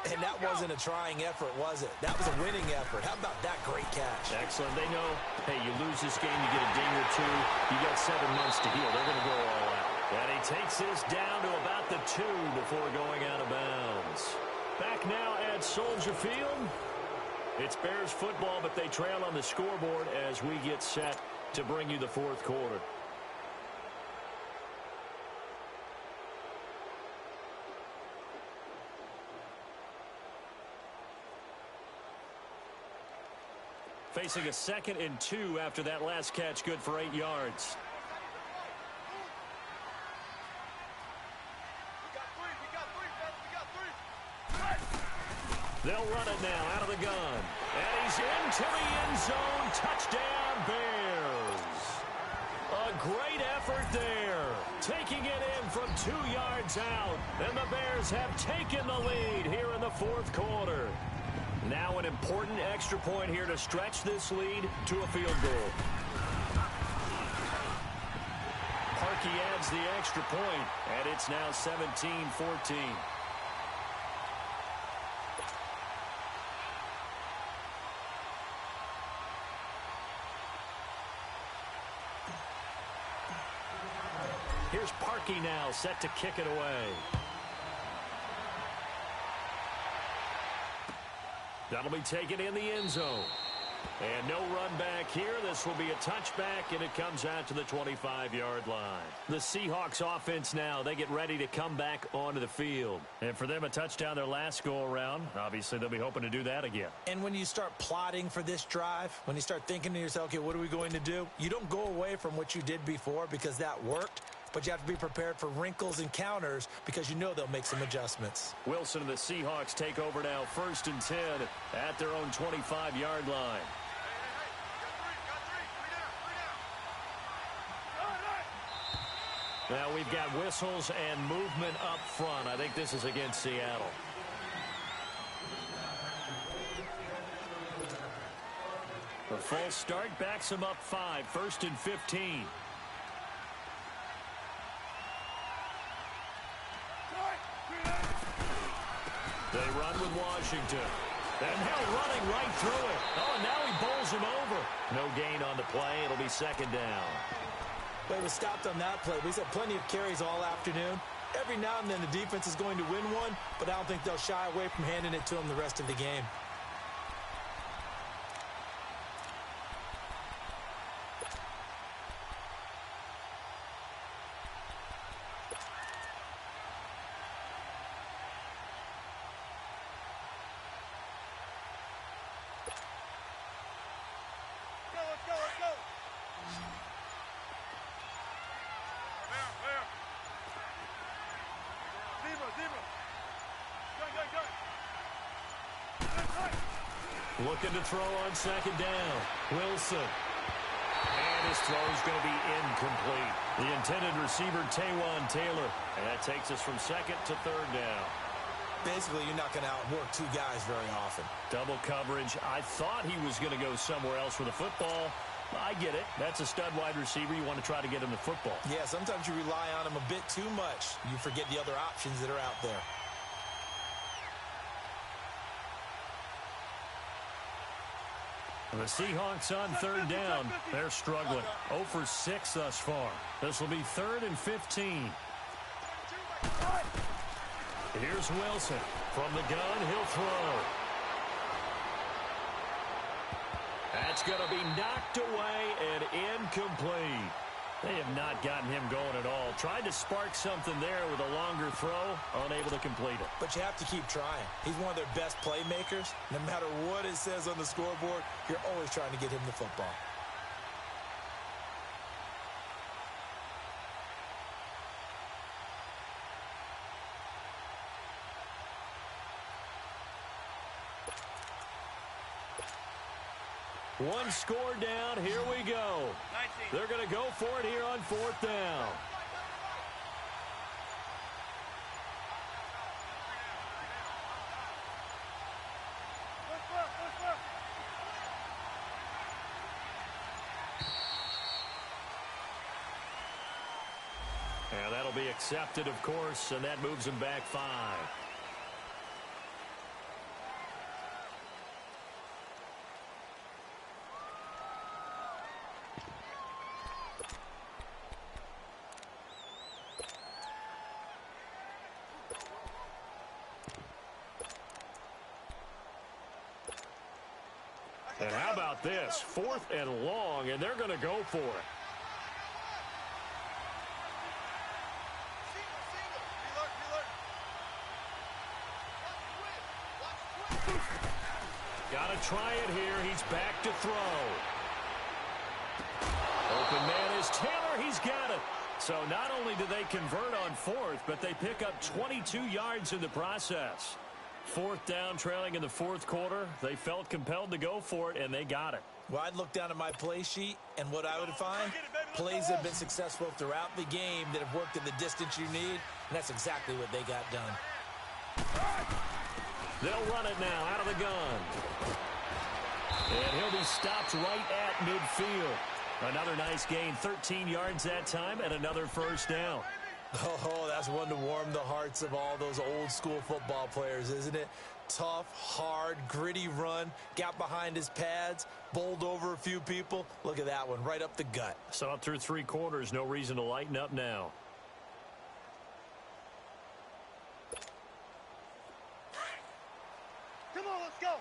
And that wasn't a trying effort, was it? That was a winning effort. How about that great catch? Excellent. They know, hey, you lose this game, you get a ding or 2. You got 7 months to heal. They're going to go all out. And he takes this down to about the 2 before going out of bounds. Back now at Soldier Field. It's Bears football, but they trail on the scoreboard as we get set to bring you the fourth quarter. facing a 2nd and 2 after that last catch, good for 8 yards. They'll run it now out of the gun. And he's into the end zone. Touchdown, Bears. A great effort there. Taking it in from 2 yards out. And the Bears have taken the lead here in the 4th quarter. Now an important extra point here to stretch this lead to a field goal. Parkey adds the extra point, and it's now 17-14. Here's Parkey now, set to kick it away. That'll be taken in the end zone. And no run back here. This will be a touchback, and it comes out to the 25-yard line. The Seahawks offense now, they get ready to come back onto the field. And for them, a touchdown their last go-around. Obviously, they'll be hoping to do that again. And when you start plotting for this drive, when you start thinking to yourself, okay, what are we going to do? You don't go away from what you did before because that worked. But you have to be prepared for wrinkles and counters because you know they'll make some adjustments. Wilson and the Seahawks take over now, 1st and 10 at their own 25-yard line. Now we've got whistles and movement up front. I think this is against Seattle. The false start backs them up 5, 1st and 15. They run with Washington. And now running right through it. Oh, and now he bowls him over. No gain on the play. It'll be 2nd down. Well, he was stopped on that play. He's had plenty of carries all afternoon. Every now and then the defense is going to win one, but I don't think they'll shy away from handing it to him the rest of the game. Looking to throw on 2nd down. Wilson. And his throw is going to be incomplete. The intended receiver, Taywan Taylor. And that takes us from 2nd to 3rd down. Basically, you're not going to outwork 2 guys very often. Double coverage. I thought he was going to go somewhere else with the football. I get it. That's a stud wide receiver. You want to try to get him the football. Yeah, sometimes you rely on him a bit too much. You forget the other options that are out there. The Seahawks on 3rd down. They're struggling. 0 for 6 thus far. This will be 3rd and 15. Here's Wilson. From the gun, he'll throw. That's going to be knocked away and incomplete. They have not gotten him going at all. Tried to spark something there with a longer throw, unable to complete it. But you have to keep trying. He's one of their best playmakers. No matter what it says on the scoreboard, you're always trying to get him the football. One score down. Here we go. They're going to go for it here on 4th down. And that'll be accepted, of course, and that moves them back 5. And how about this? 4th and long, and they're going to go for it. Got to try it here. He's back to throw. Open man is Taylor. He's got it. So not only do they convert on fourth, but they pick up 22 yards in the process. Fourth down, trailing in the fourth quarter. They felt compelled to go for it, and they got it. Well, I'd look down at my play sheet, and what I would find, plays that have been successful throughout the game that have worked at the distance you need, and that's exactly what they got done. They'll run it now out of the gun. And he'll be stopped right at midfield. Another nice gain, 13 yards that time, and another first down. Oh, that's one to warm the hearts of all those old-school football players, isn't it? Tough, hard, gritty run, got behind his pads, bowled over a few people. Look at that one, right up the gut. Saw it through three quarters, no reason to lighten up now. Come on, let's go.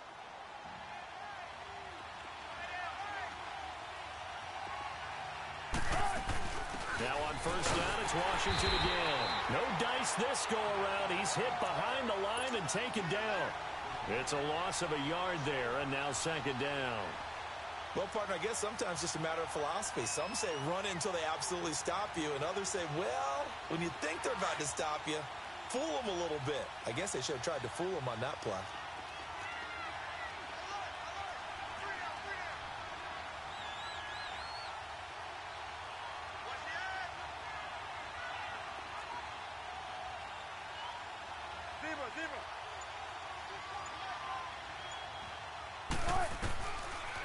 Now on first down, it's Washington again. No dice this go-around. He's hit behind the line and taken down. It's a loss of a yard there, and now second down. Well, partner, I guess sometimes it's just a matter of philosophy. Some say run until they absolutely stop you, and others say, well, when you think they're about to stop you, fool them a little bit. I guess they should have tried to fool them on that play.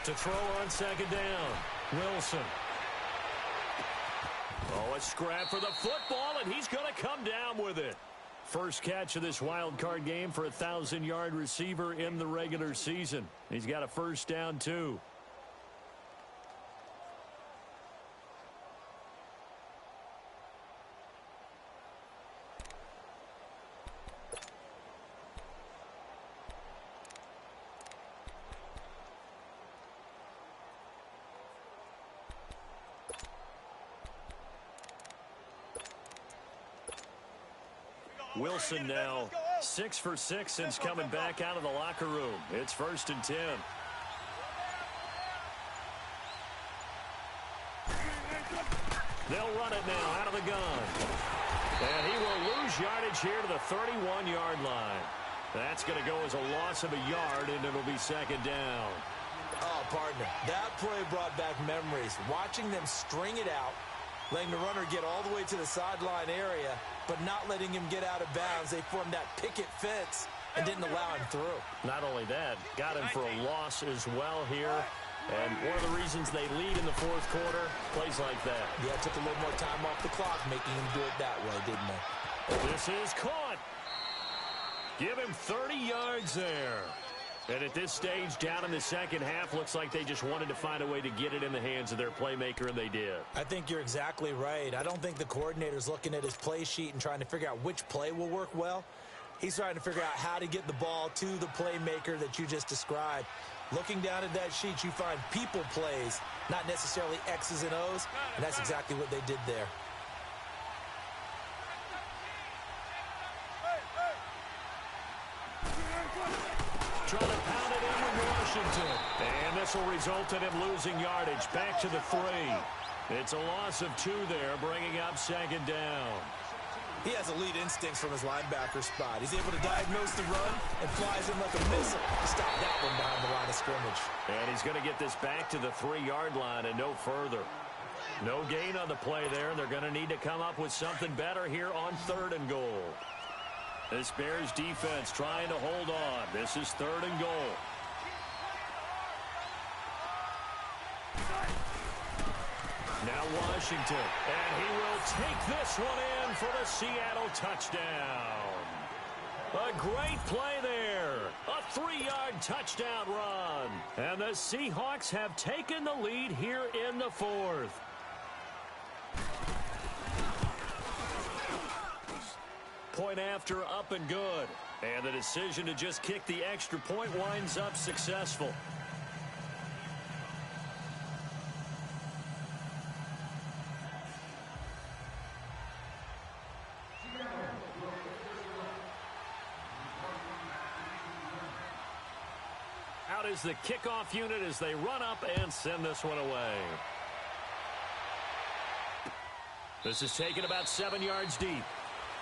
To throw on second down, Wilson. Oh, a scrap for the football, and he's going to come down with it. First catch of this wild card game for a 1,000-yard receiver in the regular season. He's got a first down, too. Wilson now 6 for 6 since coming back out of the locker room. It's 1st and 10. They'll run it now out of the gun. And he will lose yardage here to the 31-yard line. That's going to go as a loss of a yard, and it'll be second down. Oh, partner, that play brought back memories. Watching them string it out, letting the runner get all the way to the sideline area, but not letting him get out of bounds. They formed that picket fence and didn't allow him through. Not only that, got him for a loss as well here. And one of the reasons they lead in the fourth quarter, plays like that. Yeah, took a little more time off the clock, making him do it that way, didn't they? This is caught. Give him 30 yards there. And at this stage, down in the second half, looks like they just wanted to find a way to get it in the hands of their playmaker, and they did. I think you're exactly right. I don't think the coordinator's looking at his play sheet and trying to figure out which play will work well. He's trying to figure out how to get the ball to the playmaker that you just described. Looking down at that sheet, you find people plays, not necessarily X's and O's, and that's exactly what they did there. Trying to pound it in with Washington. And this will result in him losing yardage. Back to the 3. It's a loss of 2 there, bringing up second down. He has elite instincts from his linebacker spot. He's able to diagnose the run and flies in like a missile to stop that one behind the line of scrimmage. And he's going to get this back to the 3-yard line and no further. No gain on the play there, and they're going to need to come up with something better here on 3rd and goal. This Bears defense trying to hold on. This is 3rd and goal. Now Washington, and he will take this one in for the Seattle touchdown. A great play there. A 3-yard touchdown run. And the Seahawks have taken the lead here in the 4th. Point after, up and good. And the decision to just kick the extra point winds up successful. out as the kickoff unit as they run up and send this one away. This is taken about 7 yards deep.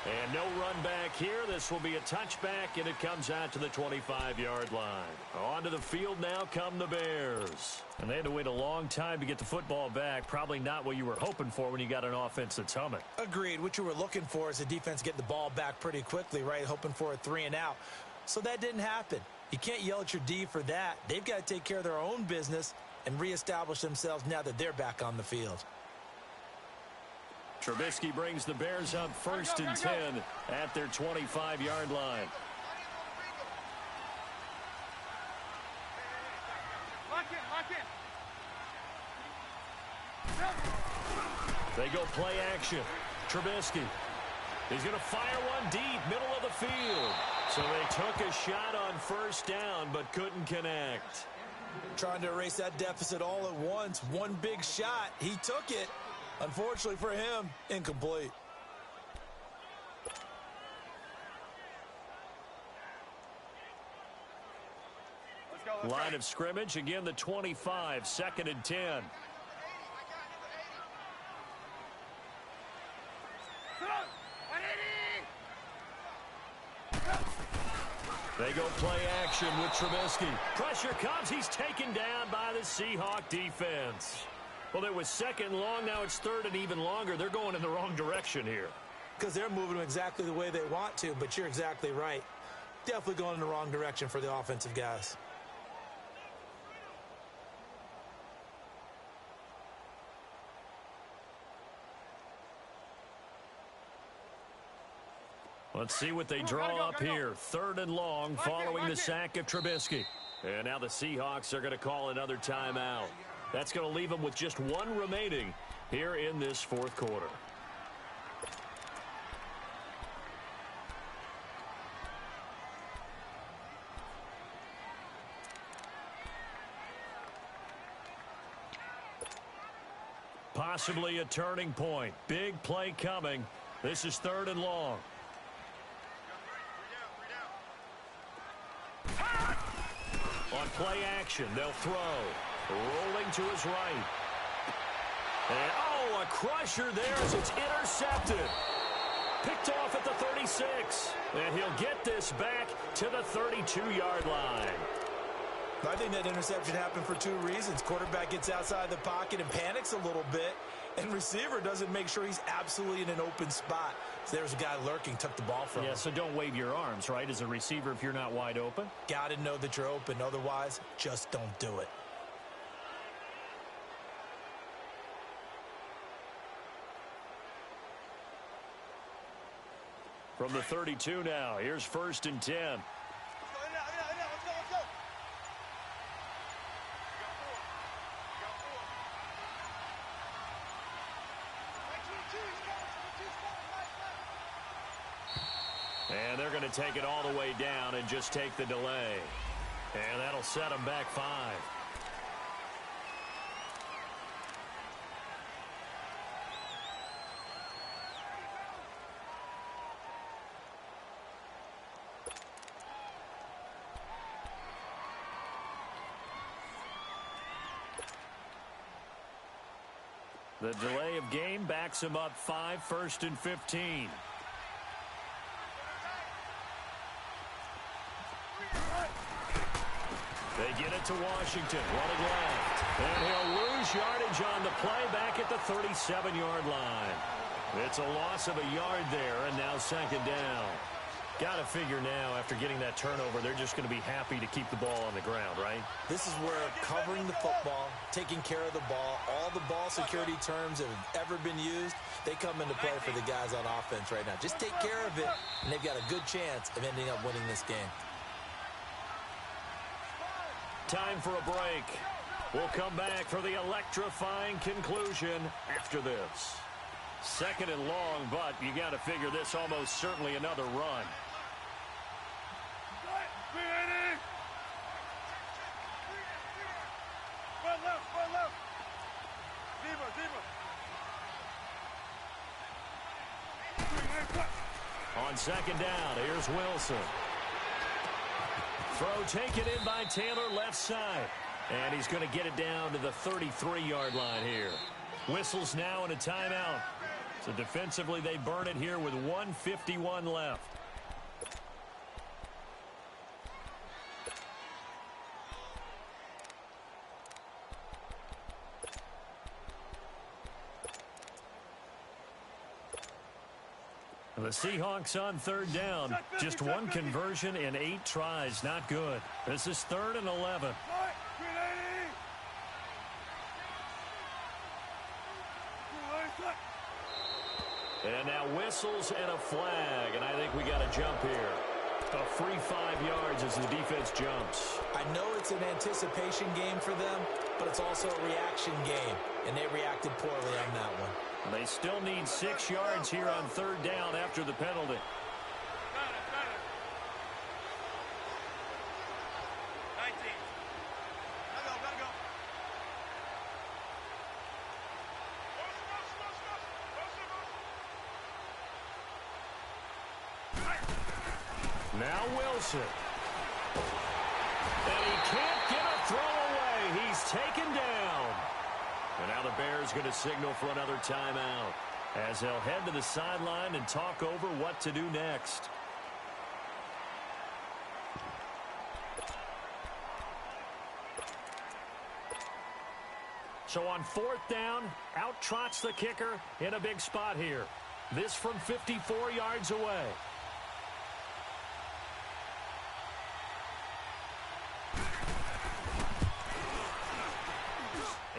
And no run back here. This will be a touchback, and it comes out to the 25-yard line. Onto the field now come the Bears. And they had to wait a long time to get the football back. Probably not what you were hoping for when you got an offense that's humming. Agreed. What you were looking for is the defense getting the ball back pretty quickly, right? Hoping for a 3-and-out. So that didn't happen. You can't yell at your D for that. They've got to take care of their own business and reestablish themselves now that they're back on the field. Trubisky brings the Bears up 1st and 10 at their 25-yard line. Lock in. They go play action. Trubisky. He's going to fire one deep, middle of the field. So they took a shot on 1st down, but couldn't connect. Trying to erase that deficit all at once. One big shot. He took it. Unfortunately for him, incomplete. Let's go. Line of scrimmage, again the 25, 2nd and 10. They go play action with Trubisky. Pressure comes. He's taken down by the Seahawk defense. Well, it was 2nd and long. Now it's 3rd and even longer. They're going in the wrong direction here. Because they're moving them exactly the way they want to, but you're exactly right. Definitely going in the wrong direction for the offensive guys. Let's see what they draw up here. 3rd and long following the sack of Trubisky. And now the Seahawks are going to call another timeout. That's going to leave them with just 1 remaining here in this 4th quarter. Possibly a turning point. Big play coming. This is 3rd and long. On play action, they'll throw. Rolling to his right. And, a crusher there as it's intercepted. Picked off at the 36. And he'll get this back to the 32-yard line. I think that interception happened for 2 reasons. Quarterback gets outside the pocket and panics a little bit, and receiver doesn't make sure he's absolutely in an open spot. So there's a guy lurking, took the ball from him. Yeah, so don't wave your arms, right, as a receiver if you're not wide open. Got to know that you're open. Otherwise, just don't do it. From the 32 now, here's 1st and 10. And they're going to take it all the way down and just take the delay. And that'll set them back 5. The delay of game backs him up 5, 1st and 15. They get it to Washington, running left. And he'll lose yardage on the play back at the 37-yard line. It's a loss of a yard there, and now 2nd down. Got to figure now, after getting that turnover, they're just going to be happy to keep the ball on the ground, right? This is where covering the football, taking care of the ball, all the ball security terms that have ever been used, they come into play for the guys on offense right now. Just take care of it, and they've got a good chance of ending up winning this game. Time for a break. We'll come back for the electrifying conclusion after this. 2nd and long, but you got to figure this almost certainly another run. Run left. Deeper. On 2nd down, here's Wilson. Throw taken in by Taylor left side. And he's going to get it down to the 33-yard line here. Whistles now and a timeout. So defensively they burn it here with 1:51 left. The Seahawks on third down. Just one conversion in 8 tries. Not good. This is 3rd and 11. And now whistles and a flag. And I think we got a jump here. A free 5 yards as the defense jumps. I know it's an anticipation game for them, but it's also a reaction game. And they reacted poorly on that one. They still need 6 yards here on third down after the penalty. Now Wilson. And he can't get a throw away. He's taken down. And now the Bears going to signal for another timeout as they'll head to the sideline and talk over what to do next. So on 4th down, out trots the kicker in a big spot here. This from 54 yards away.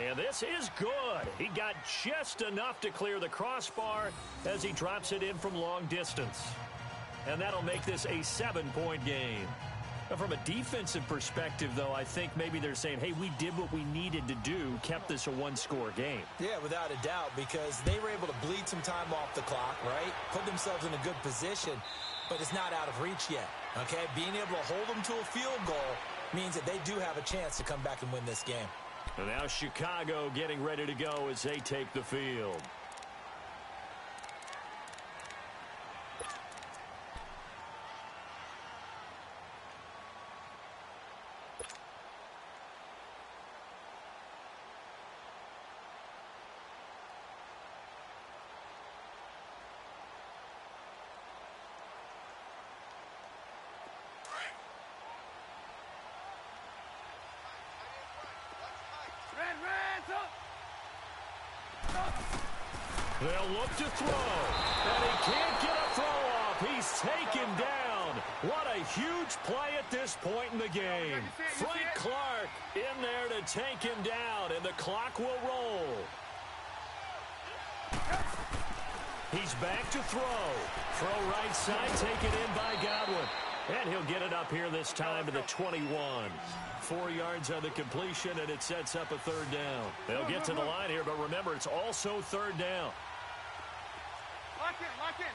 And this is good. He got just enough to clear the crossbar as he drops it in from long distance. And that'll make this a 7-point game. Now, from a defensive perspective, though, I think maybe they're saying, hey, we did what we needed to do, kept this a 1-score game. Yeah, without a doubt, because they were able to bleed some time off the clock, right? Put themselves in a good position, but it's not out of reach yet, okay? Being able to hold them to a field goal means that they do have a chance to come back and win this game. And now Chicago getting ready to go as they take the field. They'll look to throw, and he can't get a throw off. He's taken down. What a huge play at this point in the game. Frank Clark in there to take him down, and the clock will roll. He's back to throw. Throw right side, taken in by Godwin. And he'll get it up here this time to the 21. 4 yards on the completion, and it sets up a 3rd down. They'll get to the line here, but remember, it's also 3rd down. Lock in, lock in.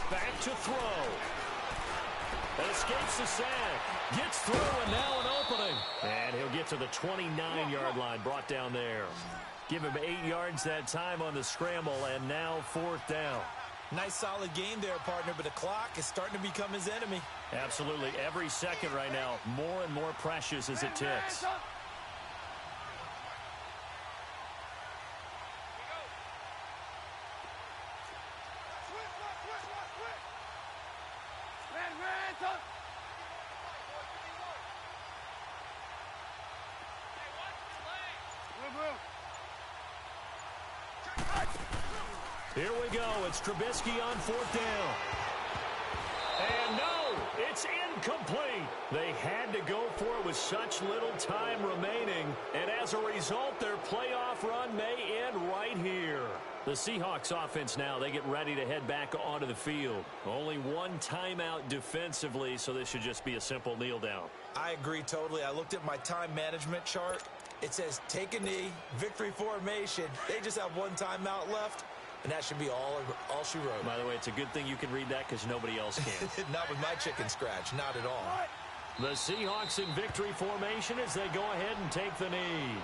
Back to throw. And escapes the sack. Gets through, and now an opening. And he'll get to the 29-yard line, brought down there. Give him 8 yards that time on the scramble, and now 4th down. Nice solid game there, partner, but the clock is starting to become his enemy. Absolutely. Every second right now, more and more precious as it ticks. Here we go. It's Trubisky on 4th down. And no, it's incomplete. They had to go for it with such little time remaining. And as a result, their playoff run may end right here. The Seahawks offense now, they get ready to head back onto the field. Only one timeout defensively, so this should just be a simple kneel down. I agree totally. I looked at my time management chart. It says take a knee, victory formation. They just have one timeout left. And that should be all she wrote. By the way, it's a good thing you can read that because nobody else can. Not with my chicken scratch. Not at all. The Seahawks in victory formation as they go ahead and take the knee.